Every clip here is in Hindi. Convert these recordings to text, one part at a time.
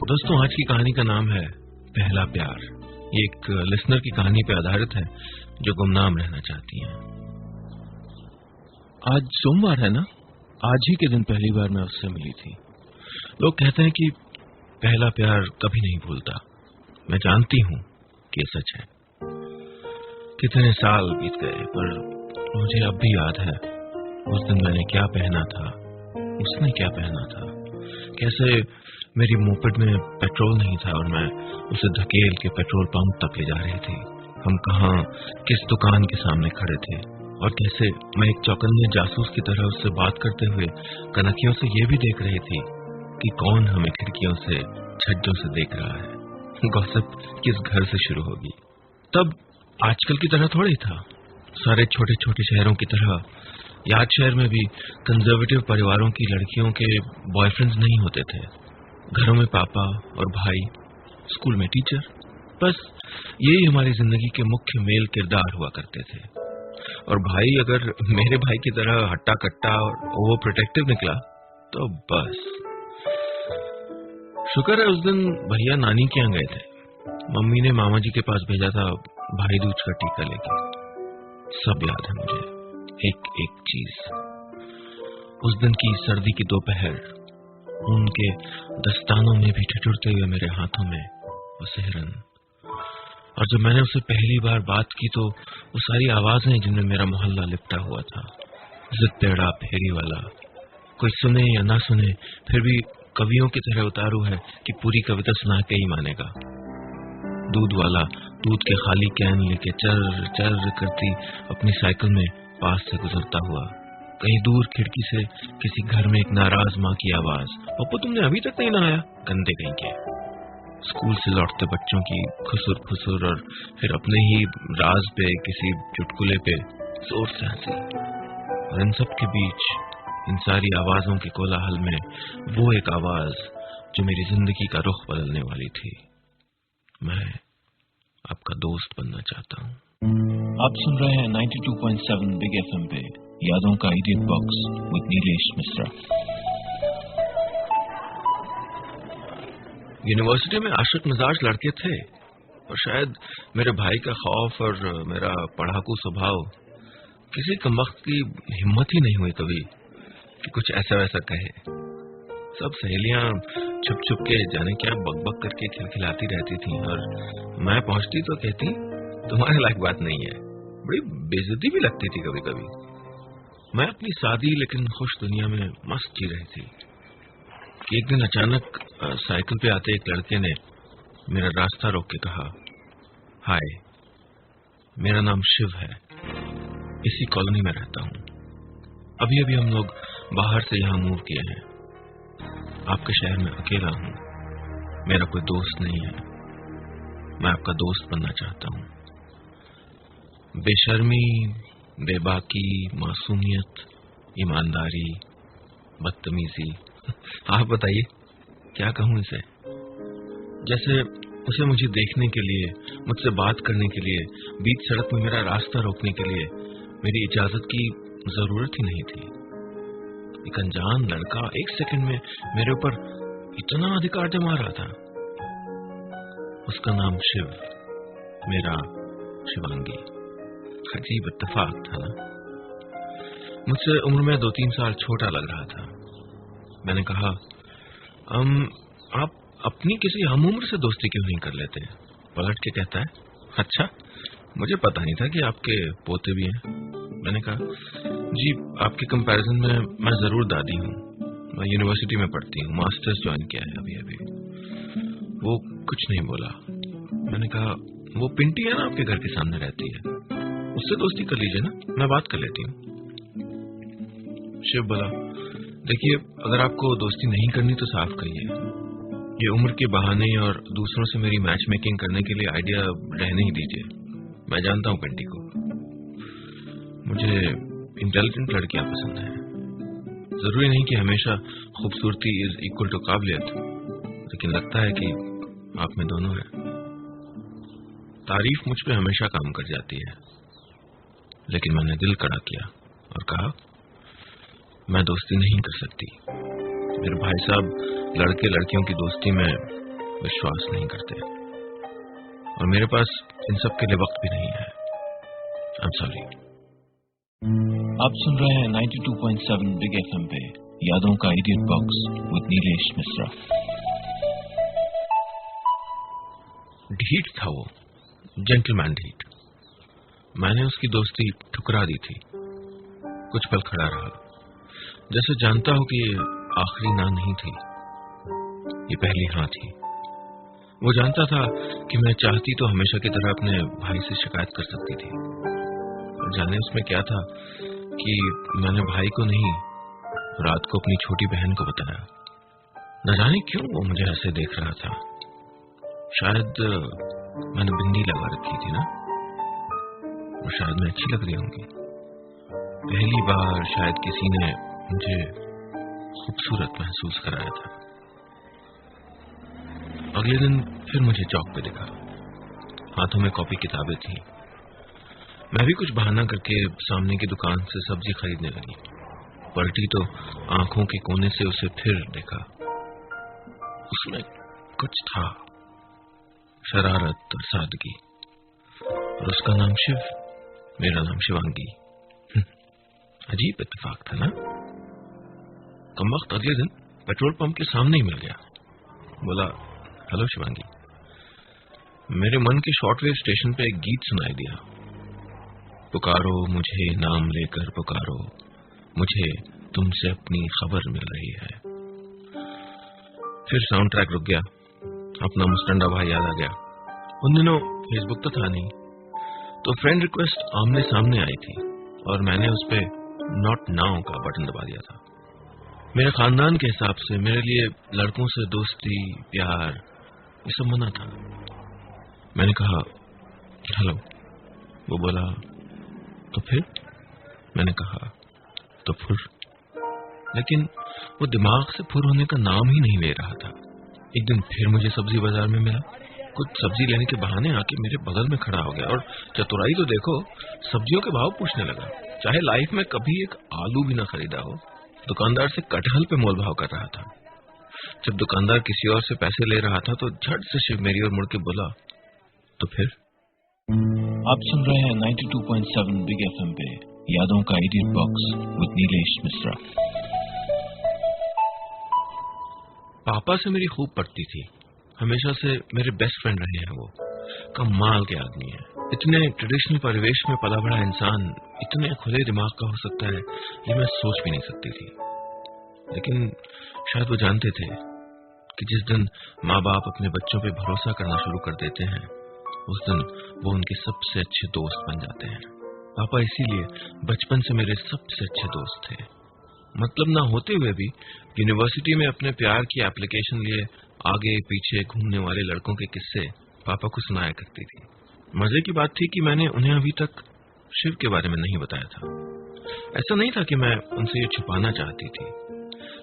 दोस्तों, आज की कहानी का नाम है पहला प्यार। ये एक लिसनर की कहानी पर आधारित है जो गुमनाम रहना चाहती हैं। आज सोमवार है ना, आज ही के दिन पहली बार मैं उससे मिली थी। लोग कहते हैं कि पहला प्यार कभी नहीं भूलता। मैं जानती हूँ कि ये सच है। कितने साल बीत गए पर मुझे अब भी याद है उस दिन मैंने क्या पहना था, उसने क्या पहना था, कैसे मेरी मोपेड में पेट्रोल नहीं था और मैं उसे धकेल के पेट्रोल पंप तक ले जा रही थी। हम कहाँ किस दुकान के सामने खड़े थे और कैसे मैं एक चौकन्ने जासूस की तरह उससे बात करते हुए कनखियों से ये भी देख रही थी कि कौन हमें खिड़कियों से छज्जों से देख रहा है। गॉसिप किस घर से शुरू होगी। तब आजकल की तरह थोड़ी था। सारे छोटे छोटे शहरों की तरह याद शहर में भी कंजर्वेटिव परिवारों की लड़कियों के बॉयफ्रेंड्स नहीं होते थे। घरों में पापा और भाई, स्कूल में टीचर, बस यही हमारी जिंदगी के मुख्य मेल किरदार हुआ करते थे। और भाई अगर मेरे भाई की तरह हट्टा कट्टा और ओवर प्रोटेक्टिव निकला तो बस। शुक्र है उस दिन भैया नानी के यहाँ गए थे। मम्मी ने मामा जी के पास भेजा था भाई दूज का टीका लेके। सब याद है मुझे, एक एक चीज। उस दिन की सर्दी की दोपहर, उनके दस्तानों में भी ठिठुरते हुए मेरे हाथों में वो सिहरन। और जब मैंने उससे पहली बार बात की तो वो सारी आवाजें जिनमें मेरा मोहल्ला लिपटा हुआ था, जिद पेड़ा फेरी वाला, कोई सुने या ना सुने फिर भी कवियों की तरह उतारू है कि पूरी कविता सुना के ही मानेगा। दूध वाला दूध के खाली कैन लेके चर चर करती अपनी साइकिल में पास से गुजरता हुआ। कहीं दूर खिड़की से किसी घर में एक नाराज माँ की आवाज, पप्पू तुमने अभी तक नहीं नहाया, गंदे कहीं के। स्कूल से लौटते बच्चों की खुसुर खुसुर और फिर अपने ही राज पे किसी चुटकुले पे जोर से हंसी। और इन सब के बीच, इन सारी आवाजों के कोलाहल में वो एक आवाज जो मेरी जिंदगी का रुख बदलने वाली थी। मैं आपका दोस्त बनना चाहता हूँ। आप सुन रहे हैं 92.7 बिग एफएम पे यादों का idiot box with Nilesh Mishra. University में आशिक मिजाज लड़के थे और शायद मेरे भाई का खौफ और मेरा पढ़ाकू स्वभाव किसी कमबख्त की हिम्मत ही नहीं हुई कभी कि कुछ ऐसा वैसा कहे। सब सहेलियां छुप छुप के जाने क्या बकबक करके खिलखिलाती रहती थी और मैं पहुंचती तो कहती तुम्हारे लायक बात नहीं है। बड़ी बेइज्जती भी लगती थी कभी कभी। मैं अपनी सादी लेकिन खुश दुनिया में मस्त जी रही थी कि एक दिन अचानक साइकिल पे आते एक लड़के ने मेरा रास्ता रोक के कहा, हाय, मेरा नाम शिव है, इसी कॉलोनी में रहता हूँ। अभी अभी हम लोग बाहर से यहाँ मूव किए हैं। आपके शहर में अकेला हूँ, मेरा कोई दोस्त नहीं है। मैं आपका दोस्त बनना चाहता हूँ। बेशर्मी, बेबाकी, मासूमियत, ईमानदारी, बदतमीजी, आप बताइए क्या कहूँ इसे। जैसे उसे मुझे देखने के लिए, मुझसे बात करने के लिए, बीच सड़क में मेरा रास्ता रोकने के लिए मेरी इजाजत की जरूरत ही नहीं थी। एक अनजान लड़का एक सेकंड में मेरे ऊपर इतना अधिकार जमा रहा था। उसका नाम शिव, मेरा शिवांगी। अजीब इत्तेफाक था ना। मुझसे उम्र में 2-3 साल छोटा लग रहा था। मैंने कहा, आप अपनी किसी हम उम्र से दोस्ती क्यों नहीं कर लेते? पलट के कहता है, अच्छा, मुझे पता नहीं था कि आपके पोते भी हैं। मैंने कहा, जी, आपके कंपैरिजन में मैं जरूर दादी हूँ। मैं यूनिवर्सिटी में पढ़ती हूँ, मास्टर्स ज्वाइन किया है अभी अभी। वो कुछ नहीं बोला। मैंने कहा, वो पिंटी है ना, आपके घर के सामने रहती है, उससे दोस्ती कर लीजिए ना, मैं बात कर लेती हूँ। शिव बोला, देखिए, अगर आपको दोस्ती नहीं करनी तो साफ कहिए। ये उम्र के बहाने और दूसरों से मेरी मैच मेकिंग करने के लिए आइडिया रहने ही दीजिए। मैं जानता हूँ पिंटी को, मुझे इंटेलिजेंट लड़कियां पसंद है। जरूरी नहीं कि हमेशा खूबसूरती इज इक्वल टू काबिलियत, लेकिन लगता है कि आप में दोनों है। तारीफ मुझ पे हमेशा काम कर जाती है। लेकिन मैंने दिल कड़ा किया और कहा, मैं दोस्ती नहीं कर सकती। मेरे भाई साहब लड़के लड़कियों की दोस्ती में विश्वास नहीं करते, और मेरे पास इन सब के लिए वक्त भी नहीं है। I am sorry. आप सुन रहे हैं 92.7 बिग एफएम पे यादों का idiot box with Nilesh Mishra. ढीठ था वो, जेंटलमैन ढीठ। मैंने उसकी दोस्ती ठुकरा दी थी। कुछ पल खड़ा रहा, जैसे जानता हो कि ये आखिरी ना नहीं थी, ये पहली हाँ थी। वो जानता था कि मैं चाहती तो हमेशा की तरह अपने भाई से शिकायत कर सकती थी। और जाने उसमें क्या था कि मैंने भाई को नहीं, रात को अपनी छोटी बहन को बताया। न जाने क्यों वो मुझे ऐसे देख रहा था। शायद मैंने बिंदी लगा रखी थी ना, और शायद मैं अच्छी लग रही होंगी। पहली बार शायद किसी ने मुझे खूबसूरत महसूस कराया था। अगले दिन फिर मुझे चौक पे दिखा, हाथों में कॉपी किताबें थी। मैं भी कुछ बहाना करके सामने की दुकान से सब्जी खरीदने लगी। पलटी तो आंखों के कोने से उसे फिर देखा। उसमें कुछ था, शरारत और सादगी। और उसका नाम शिव, मेरा नाम शिवांगी। अजीब इत्तेफाक था ना। कमबख्त अगले दिन पेट्रोल पंप के सामने ही मिल गया। बोला, हेलो शिवांगी। मेरे मन के शॉर्टवेव स्टेशन पे एक गीत सुनाई दिया। पुकारो मुझे नाम लेकर पुकारो, मुझे तुमसे अपनी खबर मिल रही है। फिर साउंड ट्रैक रुक गया। अपना मुस्टंडा भाई याद आ गया। उन दिनों फेसबुक तो था नहीं, तो फ्रेंड रिक्वेस्ट आमने सामने आई थी और मैंने उस पे नॉट नाउ का बटन दबा दिया था। मेरे खानदान के हिसाब से मेरे लिए लड़कों से दोस्ती, प्यार, ये सब मना था। मैंने कहा हेलो। वो बोला तो फिर? मैंने कहा तो फिर। लेकिन वो दिमाग से फुर होने का नाम ही नहीं ले रहा था। एक दिन फिर मुझे सब्जी बाजार में मिला। कुछ सब्जी लेने के बहाने आके मेरे बगल में खड़ा हो गया और चतुराई तो देखो, सब्जियों के भाव पूछने लगा। चाहे लाइफ में कभी एक आलू भी ना खरीदा हो। दुकानदार से कटहल पे मोल भाव कर रहा था। जब दुकानदार किसी और से पैसे ले रहा था तो झट से शिव मेरी ओर मुड़ के बोला, तो फिर? आप सुन रहे हैं 92.7 बिग एफएम पे यादों का idiot box with Nilesh Mishra. पापा से मेरी खूब पटती थी। हमेशा से मेरे बेस्ट फ्रेंड रहे हैं। वो कमाल के आदमी है। इतने ट्रेडिशनल परिवेश में पला बड़ा इंसान इतने खुले दिमाग का हो सकता है, ये मैं सोच भी नहीं सकती थी। लेकिन शायद वो जानते थे कि जिस दिन माँ बाप अपने बच्चों पे भरोसा करना शुरू कर देते हैं, उस दिन वो उनके सबसे अच्छे दोस्त बन जाते हैं। पापा इसीलिए बचपन से मेरे सबसे अच्छे दोस्त थे। मतलब ना होते हुए भी यूनिवर्सिटी में अपने प्यार की एप्लीकेशन लिए आगे पीछे घूमने वाले लड़कों के किस्से पापा को सुनाया करती थी। मजे की बात थी कि मैंने उन्हें अभी तक शिव के बारे में नहीं बताया था। ऐसा नहीं था कि मैं उनसे ये छुपाना चाहती थी,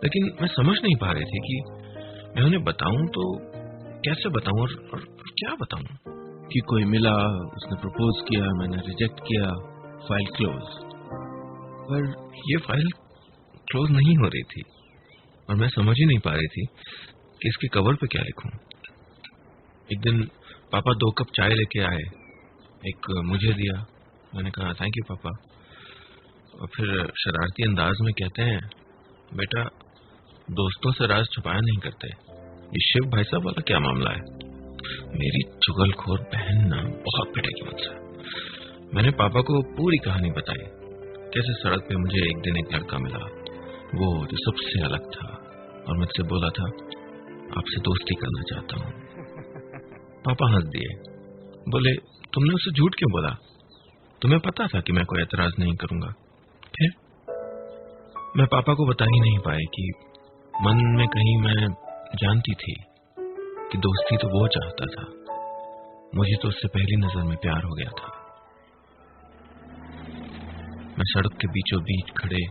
लेकिन मैं समझ नहीं पा रही थी कि मैं उन्हें बताऊं तो कैसे बताऊं और क्या बताऊं। कि कोई मिला, उसने प्रपोज किया, मैंने रिजेक्ट किया, फाइल क्लोज। पर ये फाइल क्लोज नहीं हो रही थी और मैं समझ ही नहीं पा रही थी कि इसके कवर पे क्या लिखूं। एक दिन पापा 2 कप चाय लेके आए। एक मुझे दिया। मैंने कहा थैंक यू पापा। और फिर शरारती अंदाज में कहते हैं, बेटा दोस्तों से राज छुपाया नहीं करते। ये शिव भाई साहब वाला क्या मामला है? मेरी चुगलखोर बहन ना बहुत पिटेगी मुझसे। मैंने पापा को पूरी कहानी बताई। कैसे सड़क पे मुझे एक दिन एक लड़का मिला, वो जो सबसे अलग था और मुझसे बोला था आपसे दोस्ती करना चाहता हूँ। पापा हंस दिए। बोले तुमने उसे झूठ क्यों बोला? तुम्हें पता था कि मैं कोई एतराज नहीं करूंगा। फिर मैं पापा को बता ही नहीं पाई कि मन में कहीं मैं जानती थी कि दोस्ती तो वो चाहता था। मुझे तो उससे पहली नजर में प्यार हो गया था। मैं सड़क के बीचों बीच खड़े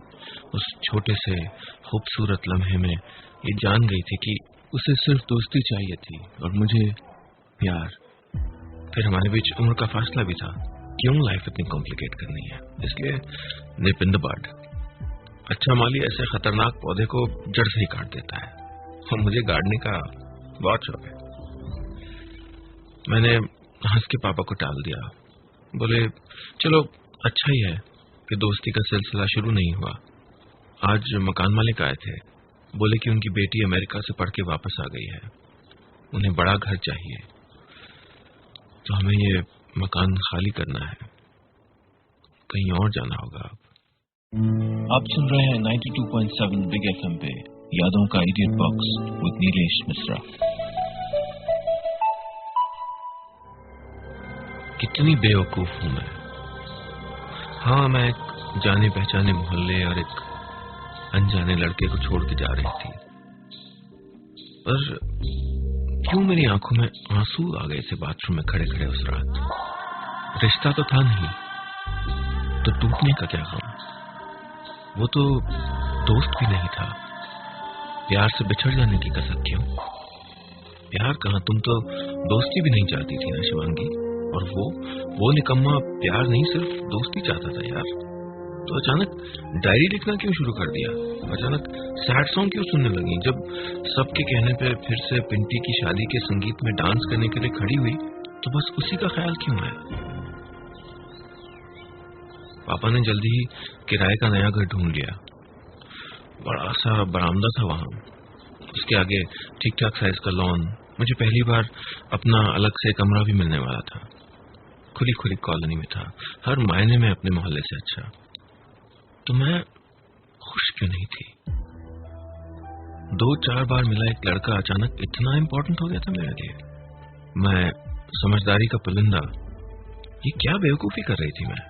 उस छोटे से खूबसूरत लम्हे में ये जान गई थी कि उसे सिर्फ दोस्ती चाहिए थी और मुझे प्यार। फिर हमारे बीच उम्र का फासला भी था। क्यों लाइफ इतनी कॉम्प्लिकेट करनी है? इसलिए निप इन द बड। अच्छा माली ऐसे खतरनाक पौधे को जड़ से ही काट देता है और मुझे गाड़ने का बहुत शौक है। मैंने हंस के पापा को टाल दिया। बोले चलो अच्छा ही है कि दोस्ती का सिलसिला शुरू नहीं हुआ। आज मकान मालिक आए थे, बोले कि उनकी बेटी अमेरिका से पढ़ के वापस आ गई है, उन्हें बड़ा घर चाहिए, तो हमें ये मकान खाली करना है, कहीं और जाना होगा। आप सुन रहे हैं 92.7 बिग एफएम पे यादों का idiot box with Nilesh Mishra. कितनी बेवकूफ हूं मैं। हाँ, मैं एक जाने पहचाने मोहल्ले और एक अनजाने लड़के को छोड़ के जा रही थी, पर क्यों मेरी आंखों में आंसू आ गए थे बाथरूम में खड़े खड़े उस रात। रिश्ता तो था नहीं, तो टूटने का क्या गम। वो तो दोस्त भी नहीं था, प्यार से बिछड़ जाने की कसक क्यों। प्यार कहाँ, तुम तो दोस्ती भी नहीं चाहती थी ना शिवांगी। और वो निकम्मा प्यार नहीं सिर्फ दोस्ती चाहता था यार। तो अचानक डायरी लिखना क्यों शुरू कर दिया, अचानक सैड सॉन्ग क्यों सुनने लगी। जब सबके कहने पे फिर से पिंटी की शादी के संगीत में डांस करने के लिए खड़ी हुई, तो बस उसी का ख्याल क्यों आया। पापा ने जल्दी ही किराए का नया घर ढूंढ लिया। बड़ा सा बरामदा था वहां, उसके आगे ठीक ठाक साइज का लॉन। मुझे पहली बार अपना अलग से कमरा भी मिलने वाला था। खुली खुली कॉलोनी में था, हर मायने में अपने मोहल्ले से अच्छा। तो मैं खुश क्यों नहीं थी। 2-4 बार मिला एक लड़का अचानक इतना इंपॉर्टेंट हो गया था मेरे लिए। मैं समझदारी का पुलिंदा, ये क्या बेवकूफी कर रही थी मैं।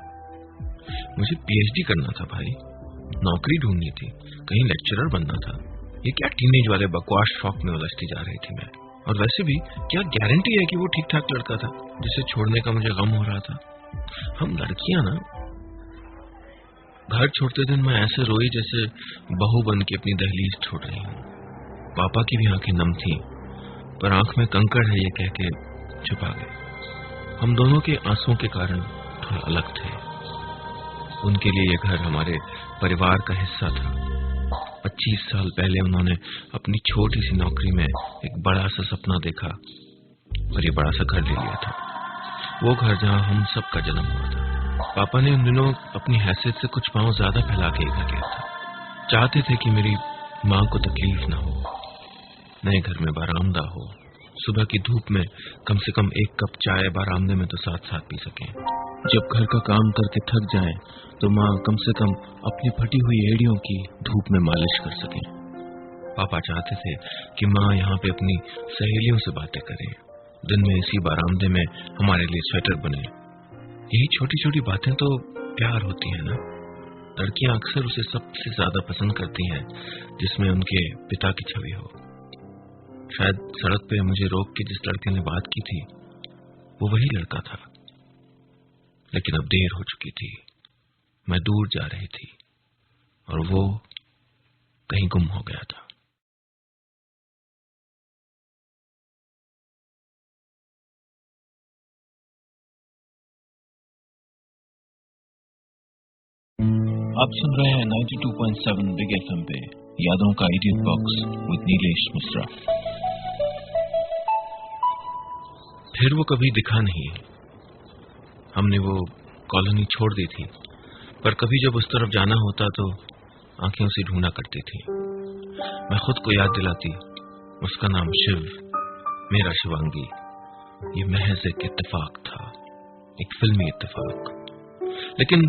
मुझे पीएचडी करना था भाई, नौकरी ढूंढनी थी, कहीं लेक्चरर बनना था। ये क्या टीनेज वाले बकवास शौक में उलझती जा रही थी मैं। और वैसे भी क्या गारंटी है कि वो ठीक ठाक लड़का था जिसे छोड़ने का मुझे गम हो रहा था। हम लड़कियां ना, घर छोड़ते दिन मैं ऐसे रोई जैसे बहू बन के अपनी दहलीज छोड़ रही हूँ। पापा की भी आंखें नम थी, पर आंख में कंकड़ है ये कह के छुपा गए। हम दोनों के आंसुओं के कारण थोड़ा अलग थे। उनके लिए ये घर हमारे परिवार का हिस्सा था। 25 साल पहले उन्होंने अपनी छोटी सी नौकरी में एक बड़ा सा सपना देखा और ये बड़ा सा घर ले लिया था। वो घर जहां हम सबका जन्म हुआ था। पापा ने उन दिनों अपनी हैसियत से कुछ पांव ज्यादा फैला के घर लिया था। चाहते थे कि मेरी मां को तकलीफ ना हो, नए घर में बरामदा हो, सुबह की धूप में कम से कम 1 कप चाय बरामदे में तो साथ साथ पी सकें। जब घर का काम करके थक जाएं तो माँ कम से कम अपनी फटी हुई एड़ियों की धूप में मालिश कर सकें। पापा चाहते थे कि माँ यहाँ पे अपनी सहेलियों से बातें करें, दिन में इसी बरामदे में हमारे लिए स्वेटर बने। यही छोटी छोटी बातें तो प्यार होती है ना। लड़कियां अक्सर उसे सबसे ज्यादा पसंद करती हैं जिसमें उनके पिता की छवि हो। शायद सड़क पे मुझे रोक के जिस लड़के ने बात की थी वो वही लड़का था, लेकिन अब देर हो चुकी थी। मैं दूर जा रही थी और वो कहीं गुम हो गया था। आप सुन रहे हैं 92.7 बिग एफएम पे यादों का idiot box with Nilesh Mishra. फिर वो कभी दिखा नहीं। हमने वो कॉलोनी छोड़ दी थी, पर कभी जब उस तरफ जाना होता तो आंखें उसे ढूंढा करती थी। मैं खुद को याद दिलाती, उसका नाम शिव, मेरा शिवांगी। ये महज एक इत्तेफाक था, एक फिल्मी इत्तेफाक। लेकिन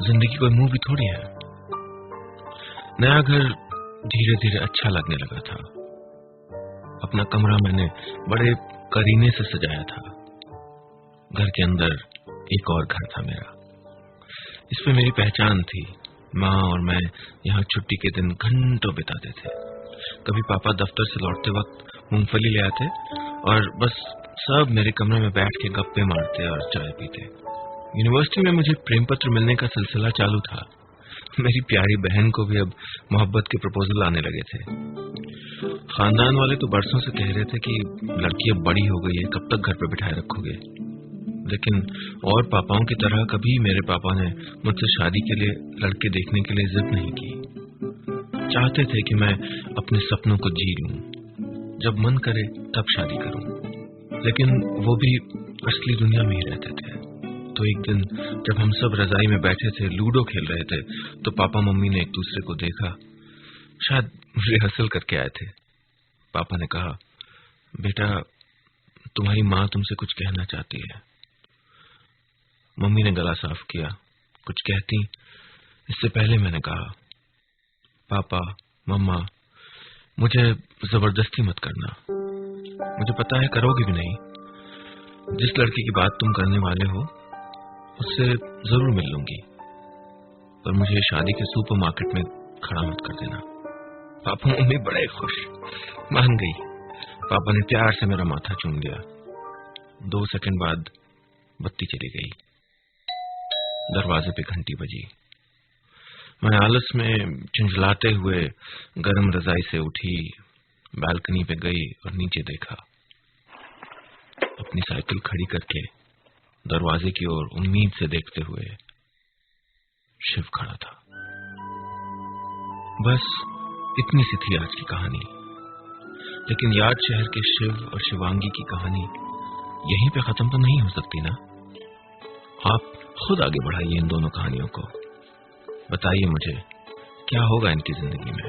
जिंदगी कोई मूवी थोड़ी है। नया घर धीरे धीरे अच्छा लगने लगा था। अपना कमरा मैंने बड़े करीने से सजाया था। घर के अंदर एक और घर था मेरा, इस पे मेरी पहचान थी। माँ और मैं यहाँ छुट्टी के दिन घंटों बिताते थे। कभी पापा दफ्तर से लौटते वक्त मूंगफली ले आते और बस सब मेरे कमरे में बैठ के गप्पे मारते और चाय पीते। यूनिवर्सिटी में मुझे प्रेम पत्र मिलने का सिलसिला चालू था। मेरी प्यारी बहन को भी अब मोहब्बत के प्रपोजल आने लगे थे। खानदान वाले तो बरसों से कह रहे थे कि लड़की अब बड़ी हो गई है, कब तक घर पे बिठाए रखोगे। लेकिन और पापाओं की तरह कभी मेरे पापा ने मुझसे शादी के लिए लड़के देखने के लिए जिद नहीं की। चाहते थे कि मैं अपने सपनों को जी लूं, जब मन करे तब शादी करूं। लेकिन वो भी असली दुनिया में ही रहते थे। तो एक दिन जब हम सब रजाई में बैठे थे, लूडो खेल रहे थे, तो पापा मम्मी ने एक दूसरे को देखा। शायद रिहर्सल करके आए थे। पापा ने कहा, बेटा तुम्हारी माँ तुमसे कुछ कहना चाहती है। मम्मी ने गला साफ किया। कुछ कहती इससे पहले मैंने कहा, पापा मम्मा, मुझे जबरदस्ती मत करना। मुझे पता है करोगे भी नहीं। जिस लड़की की बात तुम करने वाले हो उससे जरूर मिल लूंगी, पर मुझे शादी के सुपरमार्केट में खड़ा मत कर देना। पापा मम्मी बड़े खुश, मान गई। पापा ने प्यार से मेरा माथा चूम लिया। 2 सेकंड बाद बत्ती चली गई। दरवाजे पे घंटी बजी। मैं आलस में झुंझलाते हुए गर्म रजाई से उठी, बालकनी पे गई और नीचे देखा। अपनी साइकिल खड़ी करके दरवाजे की ओर उम्मीद से देखते हुए शिव खड़ा था। बस इतनी सी थी आज की कहानी। लेकिन याद शहर के शिव और शिवांगी की कहानी यहीं पे खत्म तो नहीं हो सकती ना। आप खुद आगे बढ़ाइए इन दोनों कहानियों को। बताइए मुझे क्या होगा इनकी जिंदगी में।